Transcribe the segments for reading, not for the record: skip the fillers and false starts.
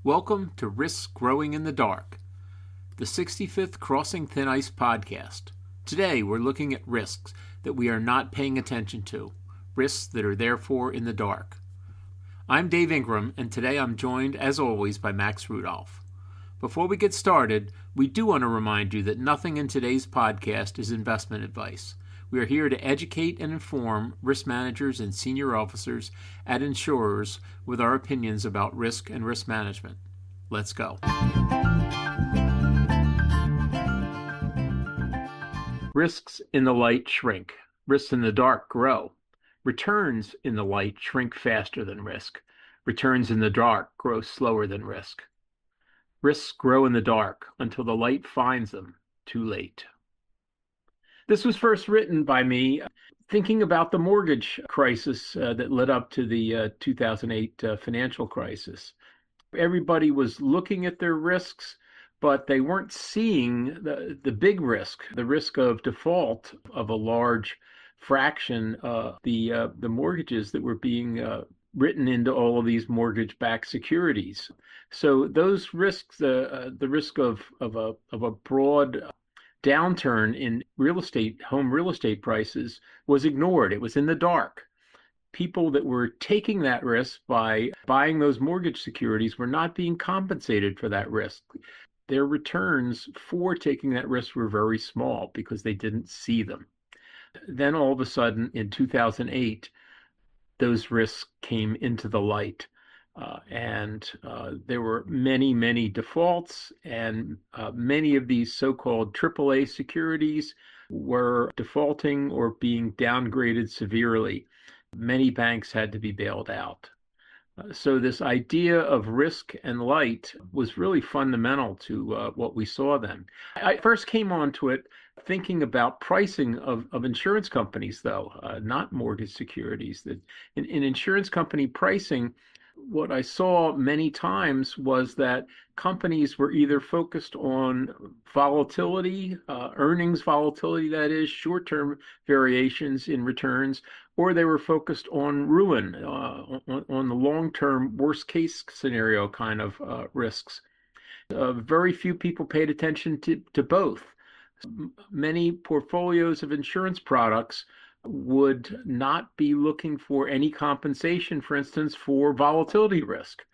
Welcome to Risks Growing in the Dark, the 65th Crossing Thin Ice podcast. Today we're looking at risks that we are not paying attention to, risks that are therefore in the dark. I'm Dave Ingram, and today I'm joined, as always, by Max Rudolph. Before we get started, we do want to remind you that nothing in today's podcast is investment advice. We are here to educate and inform risk managers and senior officers at insurers with our opinions about risk and risk management. Let's go. Risks in the light shrink. Risks in the dark grow. Returns in the light shrink faster than risk. Returns in the dark grow slower than risk. Risks grow in the dark until the light finds them too late. This was first written by me thinking about the mortgage crisis that led up to the 2008 financial crisis. Everybody was looking at their risks, but they weren't seeing the big risk, the risk of default of a large fraction of the mortgages that were being written into all of these mortgage-backed securities. So those risks, the risk of a broad downturn in home real estate prices was ignored. It was in the dark. People that were taking that risk by buying those mortgage securities were not being compensated for that risk. Their returns for taking that risk were very small because they didn't see them. Then all of a sudden in 2008, those risks came into the light. And there were many, many defaults, and many of these so-called AAA securities were defaulting or being downgraded severely. Many banks had to be bailed out. So this idea of risk and light was really fundamental to what we saw then. I first came onto it thinking about pricing of insurance companies, though, not mortgage securities. That in insurance company pricing, what I saw many times was that companies were either focused on volatility, earnings volatility, that is, short-term variations in returns, or they were focused on ruin, on the long-term worst-case scenario kind of risks. Very few people paid attention to both. Many portfolios of insurance products would not be looking for any compensation, for instance, for volatility risk.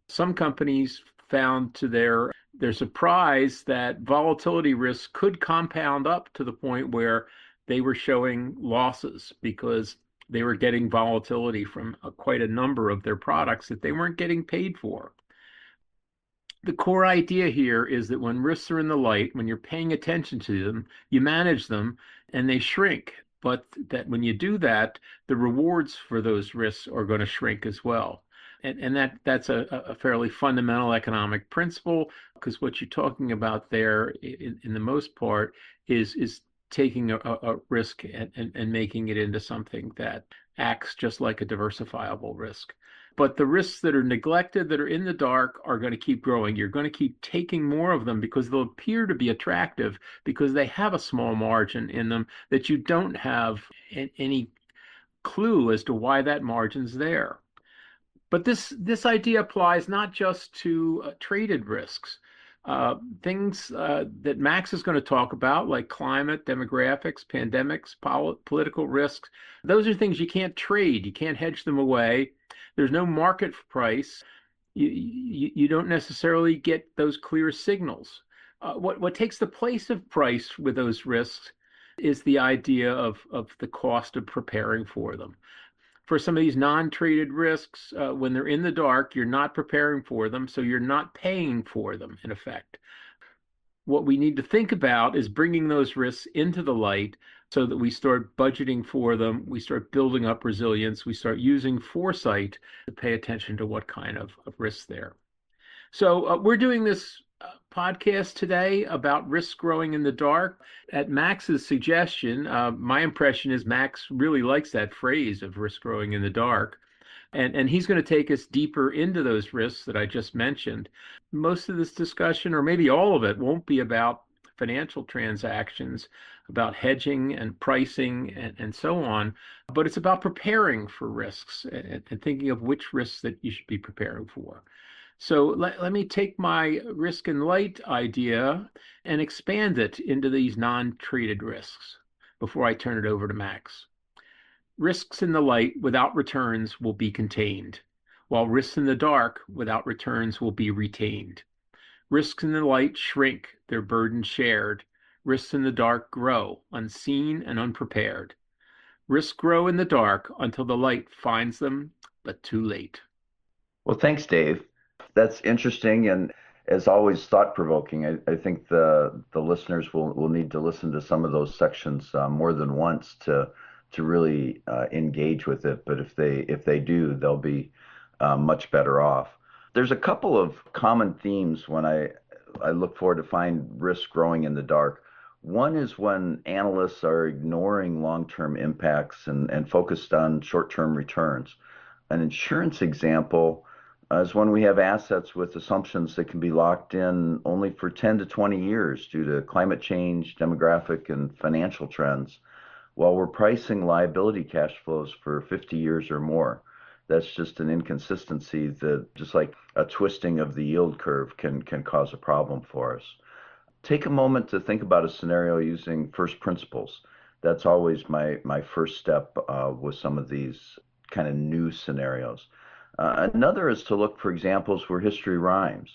Some companies found to their surprise that volatility risk could compound up to the point where they were showing losses because they were getting volatility from quite a number of their products that they weren't getting paid for. The core idea here is that when risks are in the light, when you're paying attention to them, you manage them and they shrink. But that when you do that, the rewards for those risks are going to shrink as well. And that's a fairly fundamental economic principle, because what you're talking about there in the most part is taking a risk and making it into something that acts just like a diversifiable risk. But the risks that are neglected, that are in the dark, are going to keep growing. You're going to keep taking more of them because they'll appear to be attractive because they have a small margin in them that you don't have any clue as to why that margin's there. But this idea applies not just to traded risks. Things that Max is going to talk about, like climate, demographics, pandemics, political risks, those are things you can't trade. You can't hedge them away. There's no market price. You don't necessarily get those clear signals. What takes the place of price with those risks is the idea of the cost of preparing for them. For some of these non-traded risks, when they're in the dark, you're not preparing for them, so you're not paying for them, in effect. What we need to think about is bringing those risks into the light so that we start budgeting for them, we start building up resilience, we start using foresight to pay attention to what kind of risks there. So we're doing this podcast today about risks growing in the dark. At Max's suggestion, my impression is Max really likes that phrase of risk growing in the dark. And he's going to take us deeper into those risks that I just mentioned. Most of this discussion, or maybe all of it, won't be about financial transactions, about hedging and pricing and so on, but it's about preparing for risks and thinking of which risks that you should be preparing for. So let me take my risk and light idea and expand it into these non-traded risks before I turn it over to Max. Risks in the light without returns will be contained, while risks in the dark without returns will be retained. Risks in the light shrink, their burden shared. Risks in the dark grow, unseen and unprepared. Risks grow in the dark until the light finds them, but too late. Well, thanks, Dave. That's interesting and as always thought-provoking. I think the listeners will need to listen to some of those sections more than once to really engage with it. But if they do, they'll be much better off. There's a couple of common themes when I look forward to find risk growing in the dark. One is when analysts are ignoring long-term impacts and focused on short-term returns. An insurance example is when we have assets with assumptions that can be locked in only for 10 to 20 years due to climate change, demographic, and financial trends, while we're pricing liability cash flows for 50 years or more. That's just an inconsistency that, just like a twisting of the yield curve, can cause a problem for us. Take a moment to think about a scenario using first principles. That's always my first step with some of these kind of new scenarios. Another is to look for examples where history rhymes.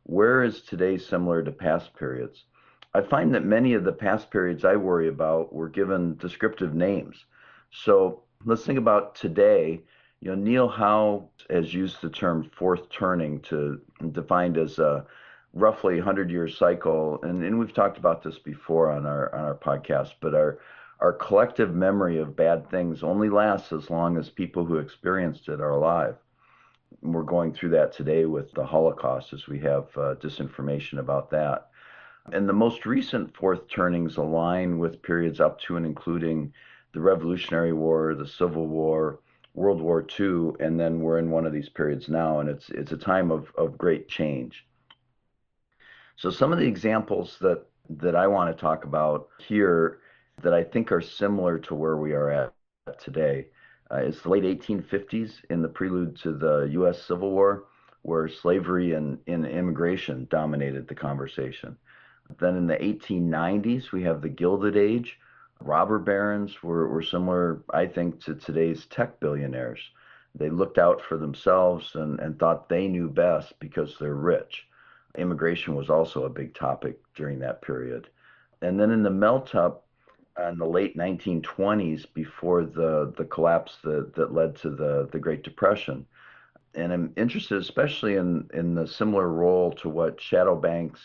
Where is today similar to past periods? I find that many of the past periods I worry about were given descriptive names. So let's think about today. Neil Howe has used the term fourth turning to defined as a roughly 100-year cycle, and we've talked about this before on our podcast, but our collective memory of bad things only lasts as long as people who experienced it are alive. We're going through that today with the Holocaust as we have disinformation about that. And the most recent fourth turnings align with periods up to and including the Revolutionary War, the Civil War, World War II, and then we're in one of these periods now, and it's a time of great change. So some of the examples that I want to talk about here that I think are similar to where we are at today is the late 1850s in the prelude to the U.S. Civil War, where slavery and immigration dominated the conversation. Then in the 1890s, we have the Gilded Age. Robber barons were similar, I think, to today's tech billionaires. They looked out for themselves and thought they knew best because they're rich. Immigration was also a big topic during that period. And then in the melt up in the late 1920s, before the collapse that led to the Great Depression, and I'm interested especially in the similar role to what shadow banks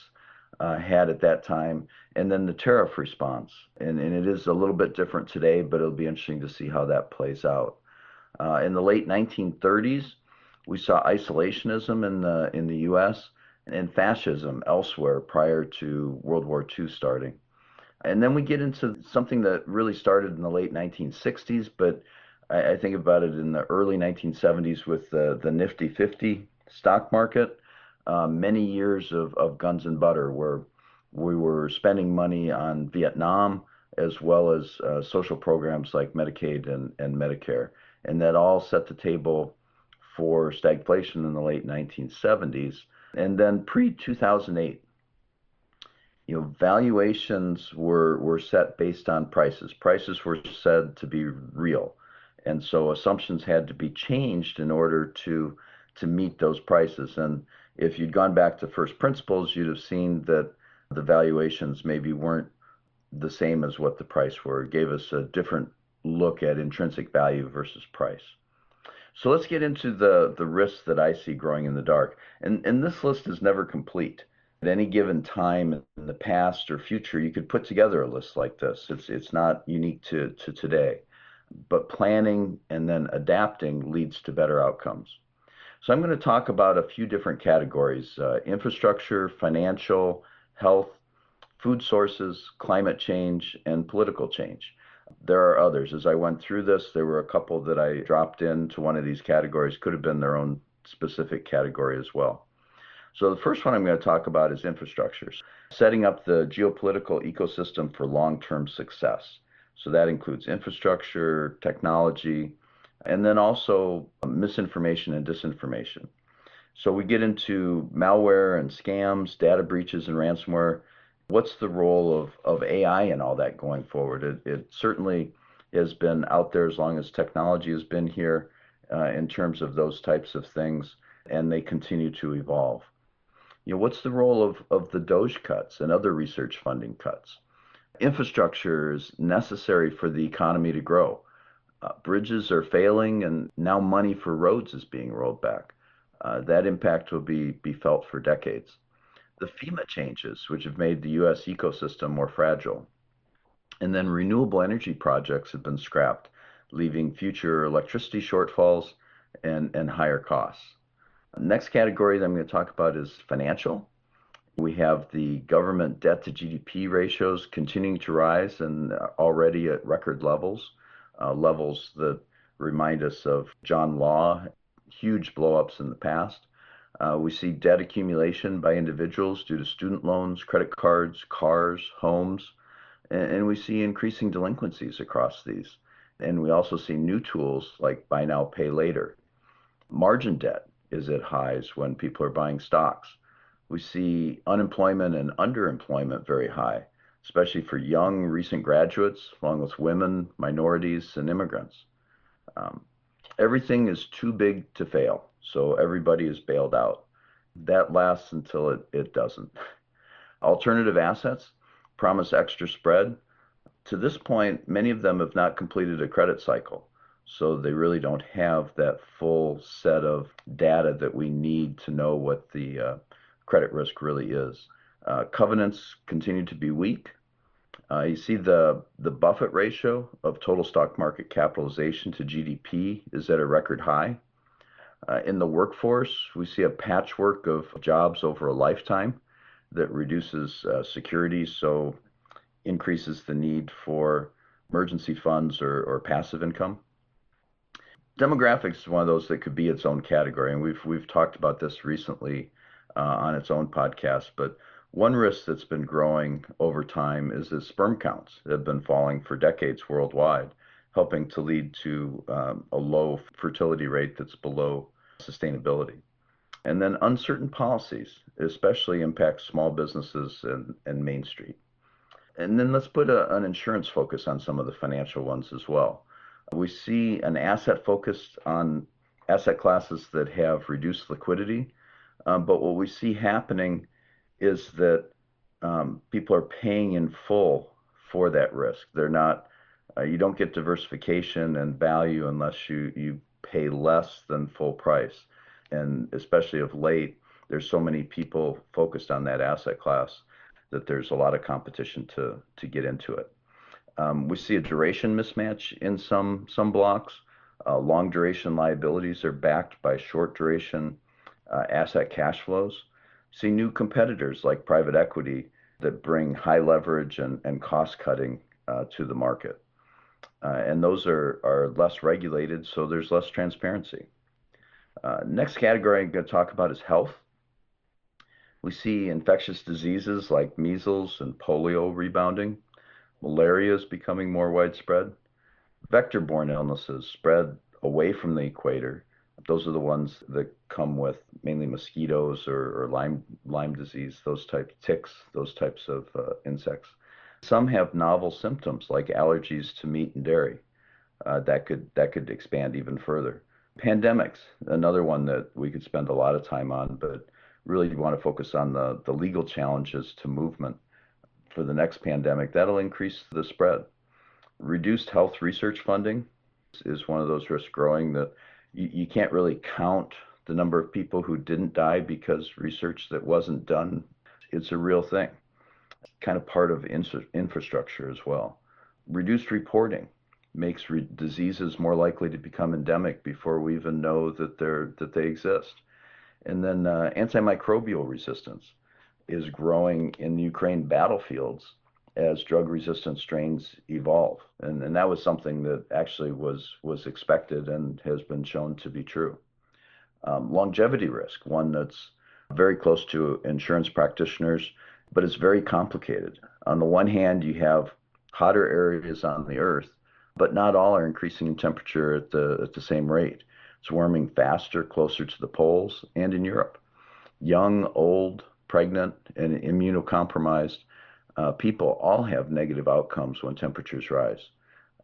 had at that time, and then the tariff response. And it is a little bit different today, but it'll be interesting to see how that plays out. In the late 1930s, we saw isolationism in the U.S. and fascism elsewhere prior to World War II starting. And then we get into something that really started in the late 1960s, but I think about it in the early 1970s with the Nifty 50 stock market. Many years of guns and butter where we were spending money on Vietnam as well as social programs like Medicaid and Medicare. And that all set the table for stagflation in the late 1970s. And then pre-2008, valuations were set based on prices. Prices were said to be real. And so assumptions had to be changed in order to meet those prices. And if you'd gone back to first principles, you'd have seen that the valuations maybe weren't the same as what the price were. It gave us a different look at intrinsic value versus price. So let's get into the risks that I see growing in the dark. And this list is never complete. At any given time in the past or future, you could put together a list like this. It's not unique to today. But planning and then adapting leads to better outcomes. So I'm going to talk about a few different categories: infrastructure, financial, health, food sources, climate change, and political change. There are others. As I went through this, there were a couple that I dropped into one of these categories, could have been their own specific category as well. So the first one I'm going to talk about is infrastructures, setting up the geopolitical ecosystem for long-term success. So that includes infrastructure, technology, and then also misinformation and disinformation. So we get into malware and scams, data breaches and ransomware. What's the role of AI in all that going forward? It certainly has been out there as long as technology has been here in terms of those types of things, and they continue to evolve. What's the role of the Doge cuts and other research funding cuts? Infrastructure is necessary for the economy to grow. Bridges are failing, and now money for roads is being rolled back. That impact will be felt for decades. The FEMA changes, which have made the U.S. ecosystem more fragile. And then renewable energy projects have been scrapped, leaving future electricity shortfalls and higher costs. Next category that I'm going to talk about is financial. We have the government debt to GDP ratios continuing to rise and already at record levels, levels that remind us of John Law, huge blowups in the past. We see debt accumulation by individuals due to student loans, credit cards, cars, homes, and we see increasing delinquencies across these. And we also see new tools like buy now, pay later. Margin debt is at highs when people are buying stocks. We see unemployment and underemployment very high, especially for young recent graduates, along with women, minorities, and immigrants. Um, Everything is too big to fail, so everybody is bailed out. That lasts until it doesn't. Alternative assets promise extra spread. To this point, many of them have not completed a credit cycle, so they really don't have that full set of data that we need to know what the credit risk really is. Covenants continue to be weak. You see the Buffett ratio of total stock market capitalization to GDP is at a record high. In the workforce, we see a patchwork of jobs over a lifetime that reduces security, so increases the need for emergency funds or passive income. Demographics is one of those that could be its own category, and we've talked about this recently on its own podcast. But one risk that's been growing over time is that sperm counts have been falling for decades worldwide, helping to lead to a low fertility rate that's below sustainability. And then uncertain policies, especially impact small businesses and Main Street. And then let's put an insurance focus on some of the financial ones as well. We see an asset focus on asset classes that have reduced liquidity, but what we see happening is that people are paying in full for that risk. They're not, you don't get diversification and value unless you pay less than full price. And especially of late, there's so many people focused on that asset class that there's a lot of competition to get into it. We see a duration mismatch in some blocks. Long duration liabilities are backed by short duration asset cash flows. See new competitors like private equity that bring high leverage and cost cutting to the market. And those are less regulated, so there's less transparency. Next category I'm going to talk about is health. We see infectious diseases like measles and polio rebounding. Malaria is becoming more widespread. Vector-borne illnesses spread away from the equator. Those are the ones that come with mainly mosquitoes or Lyme disease, those types, ticks, those types of insects. Some have novel symptoms like allergies to meat and dairy. That could expand even further. Pandemics, another one that we could spend a lot of time on, but really want to focus on the legal challenges to movement for the next pandemic. That'll increase the spread. Reduced health research funding is one of those risks growing that you can't really count the number of people who didn't die because research that wasn't done. It's a real thing, kind of part of infrastructure as well. Reduced reporting makes diseases more likely to become endemic before we even know that they exist. And then antimicrobial resistance is growing in Ukraine battlefields as drug-resistant strains evolve. And that was something that actually was expected and has been shown to be true. Longevity risk, one that's very close to insurance practitioners, but it's very complicated. On the one hand, you have hotter areas on the Earth, but not all are increasing in temperature at the same rate. It's warming faster closer to the poles and in Europe. Young, old, pregnant, and immunocompromised people all have negative outcomes when temperatures rise.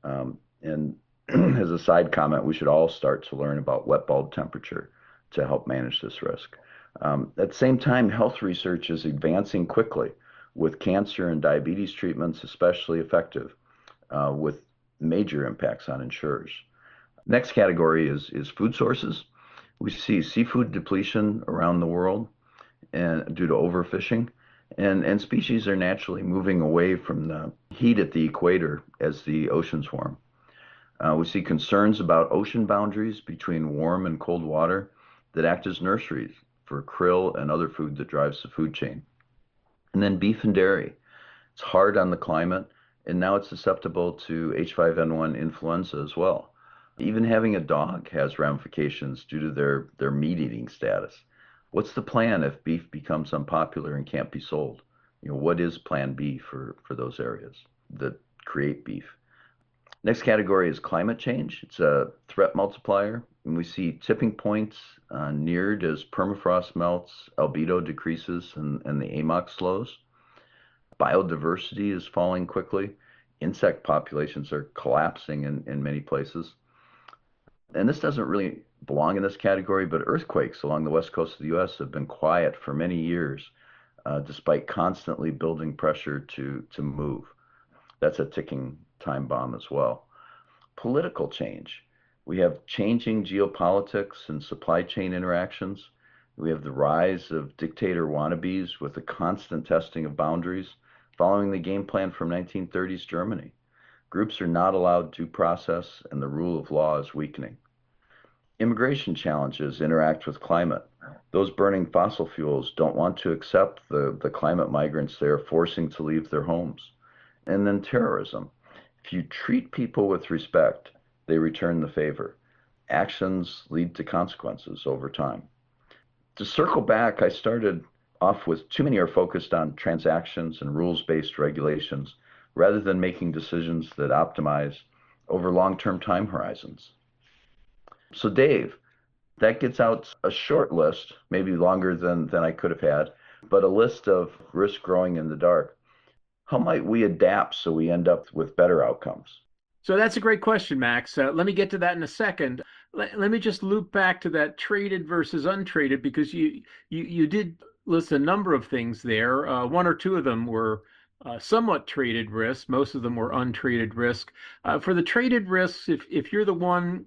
And as a side comment, we should all start to learn about wet bulb temperature to help manage this risk. At the same time, health research is advancing quickly, with cancer and diabetes treatments especially effective, with major impacts on insurers. Next category is food sources. We see seafood depletion around the world and due to overfishing, and species are naturally moving away from the heat at the equator as the oceans warm. We see concerns about ocean boundaries between warm and cold water that act as nurseries for krill and other food that drives the food chain. And then beef and dairy. It's hard on the climate, and now it's susceptible to H5N1 influenza as well. Even having a dog has ramifications due to their meat eating status. What's the plan if beef becomes unpopular and can't be sold? What is plan B for those areas that create beef? Next category is climate change. It's a threat multiplier, and we see tipping points neared as permafrost melts, albedo decreases, and the AMOC slows. Biodiversity is falling quickly. Insect populations are collapsing in many places. And this doesn't really belong in this category, but earthquakes along the west coast of the U.S. have been quiet for many years, despite constantly building pressure to move. That's a ticking time bomb as well. Political change. We have changing geopolitics and supply chain interactions. We have the rise of dictator wannabes with the constant testing of boundaries following the game plan from 1930s Germany. Groups are not allowed due process, and the rule of law is weakening. Immigration challenges interact with climate. Those burning fossil fuels don't want to accept the climate migrants they are forcing to leave their homes. And then terrorism. If you treat people with respect, they return the favor. Actions lead to consequences over time. To circle back, I started off with too many are focused on transactions and rules-based regulations rather than making decisions that optimize over long-term time horizons. So Dave, that gets out a short list, maybe longer than I could have had, but a list of risks growing in the dark. How might we adapt so we end up with better outcomes? So that's a great question, Max. Let me get to that in a second. Let me just loop back to that traded versus untraded because you did list a number of things there. One or two of them were somewhat traded risk. Most of them were untraded risk. For the traded risks, if you're the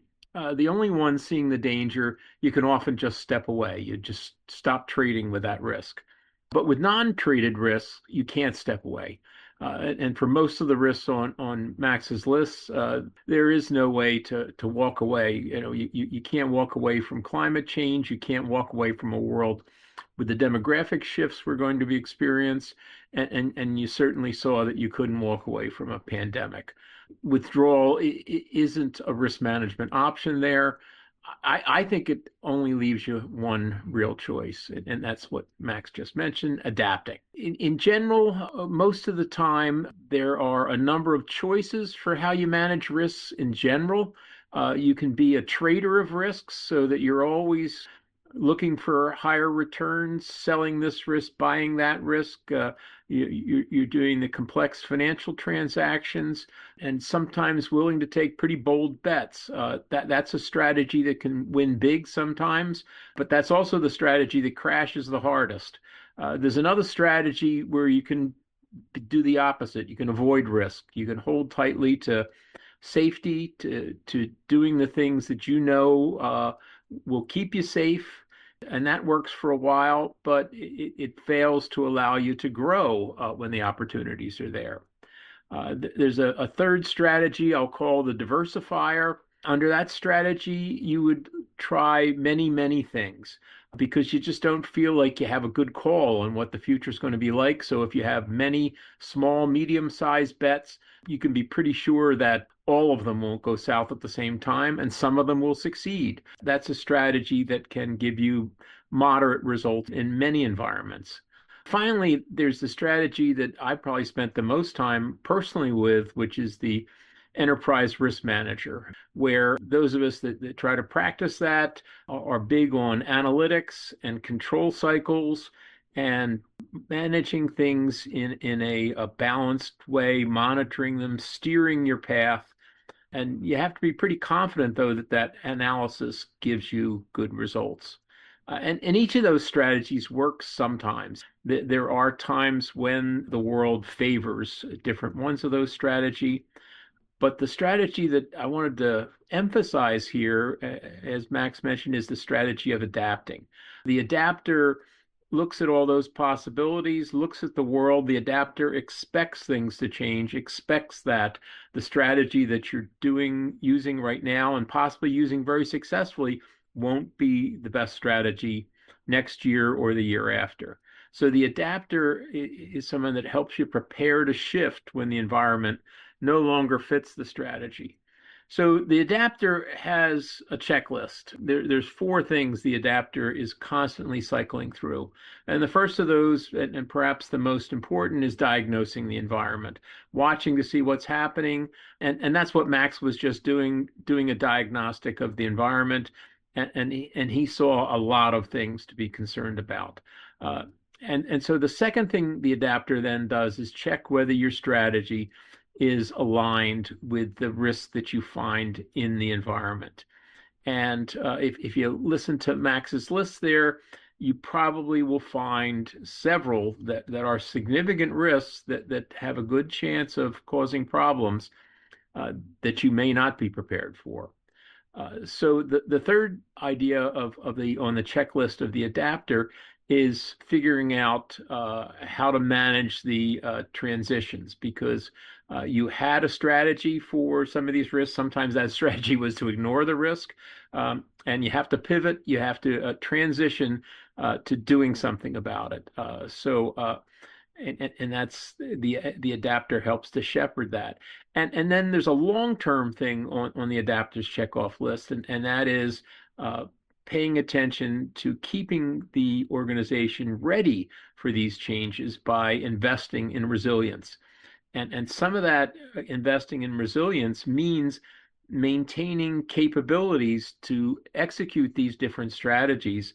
only one seeing the danger, you can often just step away. You just stop trading with that risk. But with non-traded risks, you can't step away. And for most of the risks on Max's list, there is no way to walk away. You can't walk away from climate change. You can't walk away from a world with the demographic shifts we're going to be experiencing. And you certainly saw that you couldn't walk away from a pandemic. Withdrawal isn't a risk management option there. I think it only leaves you one real choice, and that's what Max just mentioned, adapting. In general, most of the time, there are a number of choices for how you manage risks in general. You can be a trader of risks so that you're always looking for higher returns, selling this risk, buying that risk. You're doing the complex financial transactions and sometimes willing to take pretty bold bets. That's a strategy that can win big sometimes, but that's also the strategy that crashes the hardest. There's another strategy where you can do the opposite. You can avoid risk. You can hold tightly to safety, to doing the things that will keep you safe. And that works for a while, but it fails to allow you to grow when the opportunities are there. There's a third strategy I'll call the diversifier. Under that strategy, you would try many, many things because you just don't feel like you have a good call on what the future is going to be like. So if you have many small, medium-sized bets, you can be pretty sure that all of them won't go south at the same time, and some of them will succeed. That's a strategy that can give you moderate results in many environments. Finally, there's the strategy that I probably spent the most time personally with, which is the enterprise risk manager, where those of us that try to practice that are big on analytics and control cycles and managing things in a balanced way, monitoring them, steering your path. And you have to be pretty confident, though, that that analysis gives you good results. And each of those strategies works sometimes. There are times when the world favors different ones of those strategy. But the strategy that I wanted to emphasize here, as Max mentioned, is the strategy of adapting. The adapter looks at all those possibilities, looks at the world. The adapter expects things to change, expects that the strategy that you're using right now and possibly using very successfully won't be the best strategy next year or the year after. So the adapter is someone that helps you prepare to shift when the environment no longer fits the strategy. So the adapter has a checklist. There's four things the adapter is constantly cycling through. And the first of those, and perhaps the most important, is diagnosing the environment, watching to see what's happening. And that's what Max was just doing a diagnostic of the environment. And he saw a lot of things to be concerned about. And so the second thing the adapter then does is check whether your strategy is aligned with the risks that you find in the environment. And if you listen to Max's list there, you probably will find several that are significant risks that have a good chance of causing problems that you may not be prepared for. So the third idea on the checklist of the adapter is figuring out how to manage the transitions, because you had a strategy for some of these risks. Sometimes that strategy was to ignore the risk, and you have to pivot. You have to transition to doing something about it. And that's the adapter helps to shepherd that. And then there's a long-term thing on the adapter's checkoff list, and that is paying attention to keeping the organization ready for these changes by investing in resilience. And some of that investing in resilience means maintaining capabilities to execute these different strategies,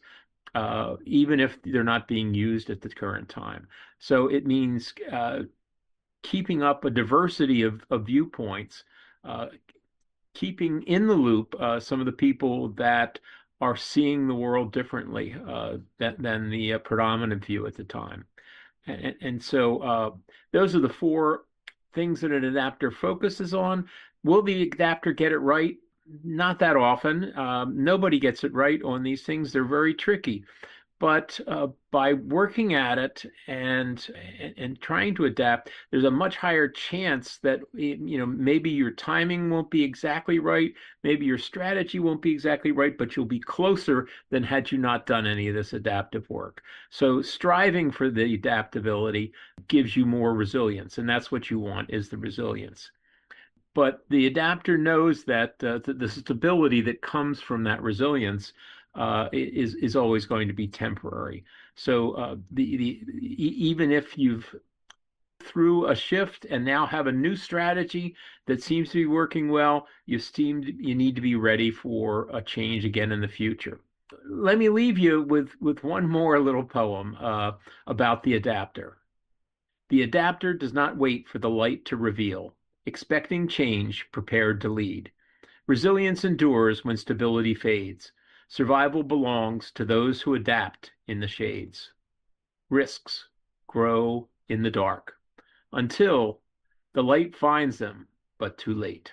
even if they're not being used at the current time. So it means keeping up a diversity of viewpoints, keeping in the loop some of the people that are seeing the world differently than the predominant view at the time. And so those are the four things that an adapter focuses on. Will the adapter get it right? Not that often. Nobody gets it right on these things. They're very tricky. But by working at it and trying to adapt, there's a much higher chance that maybe your timing won't be exactly right, maybe your strategy won't be exactly right, but you'll be closer than had you not done any of this adaptive work. So striving for the adaptability gives you more resilience, and that's what you want, is the resilience. But the adapter knows that the stability that comes from that resilience is always going to be temporary. So even if you've through a shift and now have a new strategy that seems to be working well, you need to be ready for a change again in the future. Let me leave you with one more little poem about the adapter. The adapter does not wait for the light to reveal, expecting change, prepared to lead. Resilience endures when stability fades. Survival belongs to those who adapt in the shades. Risks grow in the dark until the light finds them, but too late.